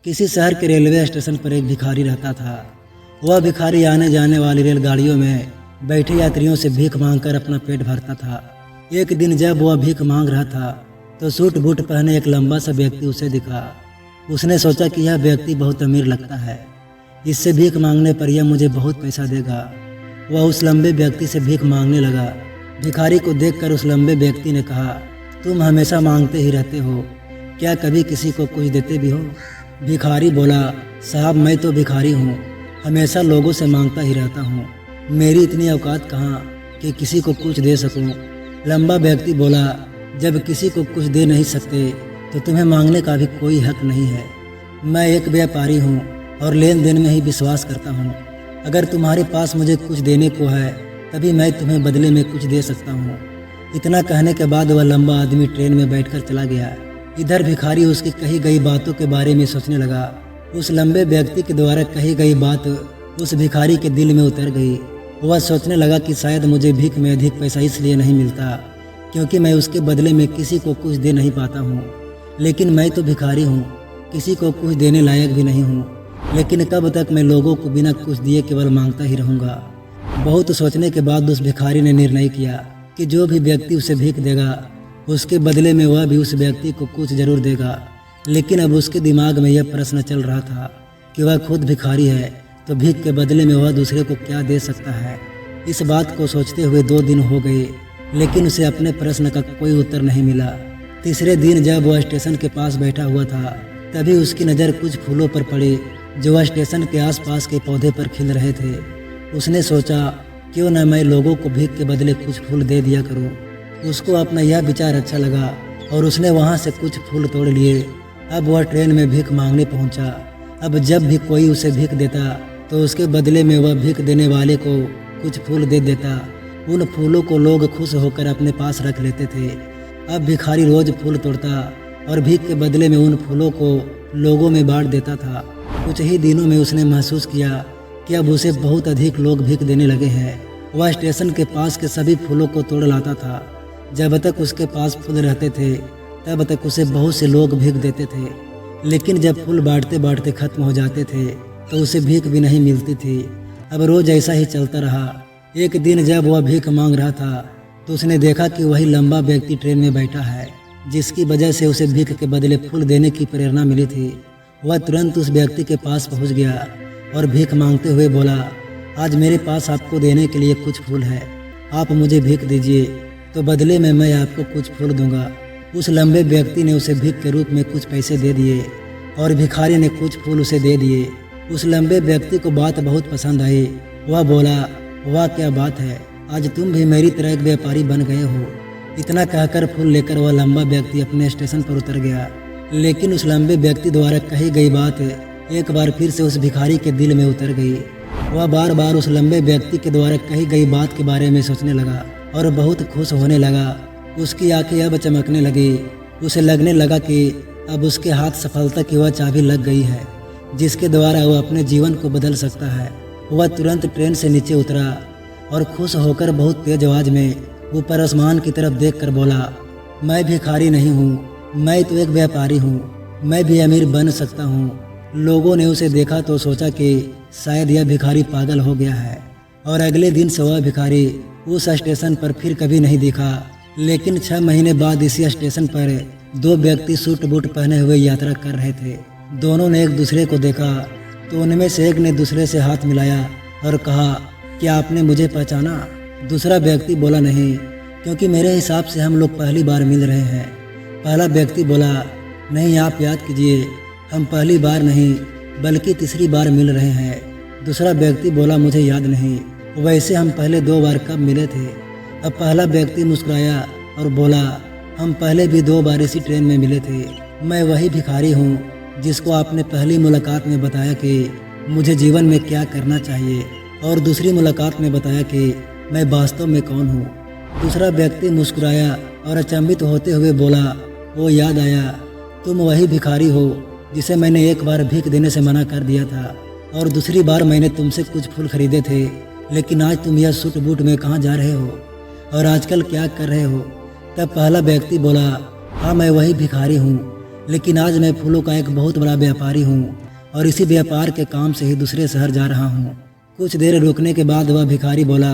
किसी शहर के रेलवे स्टेशन पर एक भिखारी रहता था। वह भिखारी आने जाने वाली रेलगाड़ियों में बैठे यात्रियों से भीख मांगकर अपना पेट भरता था। एक दिन जब वह भीख मांग रहा था तो सूट बूट पहने एक लंबा सा व्यक्ति उसे दिखा। उसने सोचा कि यह व्यक्ति बहुत अमीर लगता है, इससे भीख मांगने पर यह मुझे बहुत पैसा देगा। वह उस लंबे व्यक्ति से भीख मांगने लगा। भिखारी को देखकर उस लंबे व्यक्ति ने कहा, तुम हमेशा मांगते ही रहते हो, क्या कभी किसी को कुछ देते भी हो? भिखारी बोला, साहब मैं तो भिखारी हूँ, हमेशा लोगों से मांगता ही रहता हूँ, मेरी इतनी औकात कहाँ कि किसी को कुछ दे सकूँ। लंबा व्यक्ति बोला, जब किसी को कुछ दे नहीं सकते तो तुम्हें मांगने का भी कोई हक नहीं है। मैं एक व्यापारी हूँ और लेन देन में ही विश्वास करता हूँ। अगर तुम्हारे पास मुझे कुछ देने को है तभी मैं तुम्हें बदले में कुछ दे सकता हूँ। इतना कहने के बाद वह लंबा आदमी ट्रेन में बैठकर चला गया। इधर भिखारी उसकी कही गई बातों के बारे में सोचने लगा। उस लंबे व्यक्ति के द्वारा कही गई बात उस भिखारी के दिल में उतर गई। वह सोचने लगा कि शायद मुझे भीख में अधिक पैसा इसलिए नहीं मिलता क्योंकि मैं उसके बदले में किसी को कुछ दे नहीं पाता हूँ। लेकिन मैं तो भिखारी हूँ, किसी को कुछ देने लायक भी नहीं हूँ। लेकिन कब तक मैं लोगों को बिना कुछ दिए केवल मांगता ही रहूँगा। बहुत सोचने के बाद उस भिखारी ने निर्णय किया कि जो भी व्यक्ति उसे भीख देगा उसके बदले में वह भी उस व्यक्ति को कुछ जरूर देगा। लेकिन अब उसके दिमाग में यह प्रश्न चल रहा था कि वह खुद भिखारी है तो भीख के बदले में वह दूसरे को क्या दे सकता है। इस बात को सोचते हुए 2 दिन हो गए, लेकिन उसे अपने प्रश्न का कोई उत्तर नहीं मिला। तीसरे दिन जब वह स्टेशन के पास बैठा हुआ था तभी उसकी नज़र कुछ फूलों पर पड़ी जो वह स्टेशन के आसपास के पौधे पर खिल रहे थे। उसने सोचा, क्यों न मैं लोगों को भीख के बदले कुछ फूल दे दिया करूं। उसको अपना यह विचार अच्छा लगा और उसने वहां से कुछ फूल तोड़ लिए। अब वह ट्रेन में भीख मांगने पहुंचा। अब जब भी कोई उसे भीख देता तो उसके बदले में वह भीख देने वाले को कुछ फूल दे देता। उन फूलों को लोग खुश होकर अपने पास रख लेते थे। अब भिखारी रोज फूल तोड़ता और भीख के बदले में उन फूलों को लोगों में बांट देता था। कुछ ही दिनों में उसने महसूस किया कि अब उसे बहुत अधिक लोग भीख देने लगे हैं। वह स्टेशन के पास के सभी फूलों को तोड़ लाता था। जब तक उसके पास फूल रहते थे तब तक उसे बहुत से लोग भीख देते थे। लेकिन जब फूल बांटते बांटते खत्म हो जाते थे तो उसे भीख भी नहीं मिलती थी। अब रोज ऐसा ही चलता रहा। एक दिन जब वह भीख मांग रहा था तो उसने देखा कि वही लंबा व्यक्ति ट्रेन में बैठा है जिसकी वजह से उसे भीख के बदले फूल देने की प्रेरणा मिली थी। वह तुरंत उस व्यक्ति के पास पहुंच गया और भीख मांगते हुए बोला, आज मेरे पास आपको देने के लिए कुछ फूल है, आप मुझे भीख दीजिए तो बदले में मैं आपको कुछ फूल दूंगा। उस लंबे व्यक्ति ने उसे भीख के रूप में कुछ पैसे दे दिए और भिखारी ने कुछ फूल उसे दे दिए। उस लंबे व्यक्ति को बात बहुत पसंद आई। वह बोला, वाह क्या बात है, आज तुम भी मेरी तरह एक व्यापारी बन गए हो। इतना कहकर फूल लेकर वह लंबा व्यक्ति अपने स्टेशन पर उतर गया। लेकिन उस लंबे व्यक्ति द्वारा कही गई बात एक बार फिर से उस भिखारी के दिल में उतर गई। वह बार बार उस लंबे व्यक्ति के द्वारा कही गई बात के बारे में सोचने लगा और बहुत खुश होने लगा। उसकी आंखें अब चमकने लगी। उसे लगने लगा कि अब उसके हाथ सफलता की वह चाबी लग गई है जिसके द्वारा वह अपने जीवन को बदल सकता है। वह तुरंत ट्रेन से नीचे उतरा और खुश होकर बहुत तेज आवाज में ऊपर आसमान की तरफ देखकर बोला, मैं भिखारी नहीं हूँ, मैं तो एक व्यापारी हूँ, मैं भी अमीर बन सकता हूँ। लोगों ने उसे देखा तो सोचा कि शायद यह भिखारी पागल हो गया है और अगले दिन से वह भिखारी उस स्टेशन पर फिर कभी नहीं दिखा। लेकिन 6 महीने बाद इसी स्टेशन पर 2 व्यक्ति सूट बूट पहने हुए यात्रा कर रहे थे। दोनों ने एक दूसरे को देखा तो उनमें से एक ने दूसरे से हाथ मिलाया और कहा, क्या आपने मुझे पहचाना? दूसरा व्यक्ति बोला, नहीं, क्योंकि मेरे हिसाब से हम लोग पहली बार मिल रहे हैं। पहला व्यक्ति बोला, नहीं, आप याद कीजिए, हम पहली बार नहीं बल्कि तीसरी बार मिल रहे हैं। दूसरा व्यक्ति बोला, मुझे याद नहीं, वैसे हम पहले 2 बार कब मिले थे? अब पहला व्यक्ति मुस्कुराया और बोला, हम पहले भी 2 बार इसी ट्रेन में मिले थे। मैं वही भिखारी हूँ जिसको आपने पहली मुलाकात में बताया कि मुझे जीवन में क्या करना चाहिए और दूसरी मुलाकात में बताया कि मैं वास्तव में कौन हूँ। दूसरा व्यक्ति मुस्कुराया और अचंभित होते हुए बोला, वो याद आया, तुम वही भिखारी हो जिसे मैंने एक बार भीख देने से मना कर दिया था और दूसरी बार मैंने तुमसे कुछ फूल खरीदे थे। लेकिन आज तुम यह सूट बूट में कहाँ जा रहे हो और आजकल क्या कर रहे हो? तब पहला व्यक्ति बोला, हाँ मैं वही भिखारी हूँ लेकिन आज मैं फूलों का एक बहुत बड़ा व्यापारी हूँ और इसी व्यापार के काम से ही दूसरे शहर जा रहा हूँ। कुछ देर रुकने के बाद वह भिखारी बोला,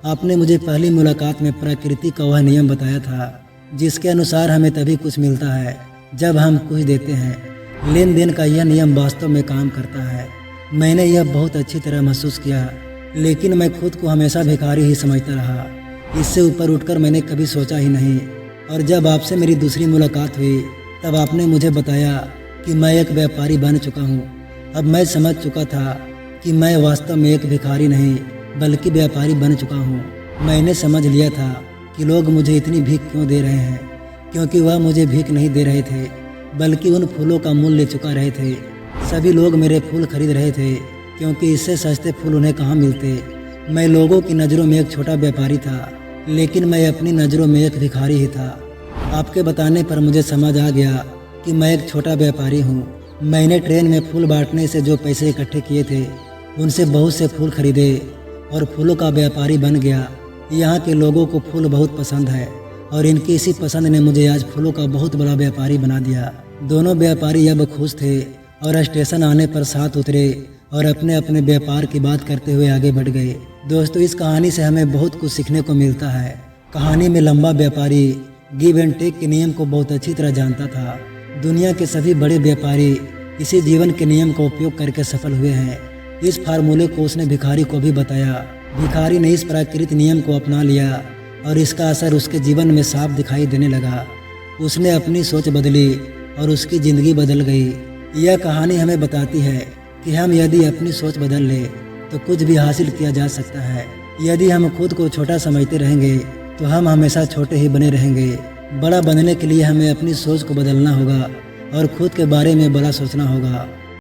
आपने मुझे पहली मुलाकात में प्रकृति का वह नियम बताया था जिसके अनुसार हमें तभी कुछ मिलता है जब हम कुछ देते हैं। लेन देन का यह नियम वास्तव में काम करता है। मैंने यह बहुत अच्छी तरह महसूस किया, लेकिन मैं खुद को हमेशा भिखारी ही समझता रहा। इससे ऊपर उठकर मैंने कभी सोचा ही नहीं। और जब आपसे मेरी दूसरी मुलाकात हुई तब आपने मुझे बताया कि मैं एक व्यापारी बन चुका हूँ। अब मैं समझ चुका था कि मैं वास्तव में एक भिखारी नहीं बल्कि व्यापारी बन चुका हूँ। मैंने समझ लिया था कि लोग मुझे इतनी भीख क्यों दे रहे हैं, क्योंकि वह मुझे भीख नहीं दे रहे थे बल्कि उन फूलों का मूल्य चुका रहे थे। सभी लोग मेरे फूल खरीद रहे थे क्योंकि इससे सस्ते फूल उन्हें कहाँ मिलते। मैं लोगों की नज़रों में एक छोटा व्यापारी था, लेकिन मैं अपनी नज़रों में एक भिखारी ही था। आपके बताने पर मुझे समझ आ गया कि मैं एक छोटा व्यापारी हूँ। मैंने ट्रेन में फूल बांटने से जो पैसे इकट्ठे किए थे उनसे बहुत से फूल खरीदे और फूलों का व्यापारी बन गया। यहाँ के लोगों को फूल बहुत पसंद है और इनकी इसी पसंद ने मुझे आज फूलों का बहुत बड़ा व्यापारी बना दिया। दोनों व्यापारी अब खुश थे और स्टेशन आने पर साथ उतरे और अपने अपने व्यापार की बात करते हुए आगे बढ़ गए। दोस्तों, इस कहानी से हमें बहुत कुछ सीखने को मिलता है। कहानी में लंबा व्यापारी गिव एंड टेक के नियम को बहुत अच्छी तरह जानता था। दुनिया के सभी बड़े व्यापारी इसी जीवन के नियम का उपयोग करके सफल हुए हैं। इस फार्मूले को उसने भिखारी को भी बताया। भिखारी ने इस प्राकृतिक नियम को अपना लिया और इसका असर उसके जीवन में साफ दिखाई देने लगा। उसने अपनी सोच बदली और उसकी ज़िंदगी बदल गई। यह कहानी हमें बताती है कि हम यदि अपनी सोच बदल ले तो कुछ भी हासिल किया जा सकता है। यदि हम खुद को छोटा समझते रहेंगे तो हम हमेशा छोटे ही बने रहेंगे। बड़ा बनने के लिए हमें अपनी सोच को बदलना होगा और खुद के बारे में बड़ा सोचना होगा।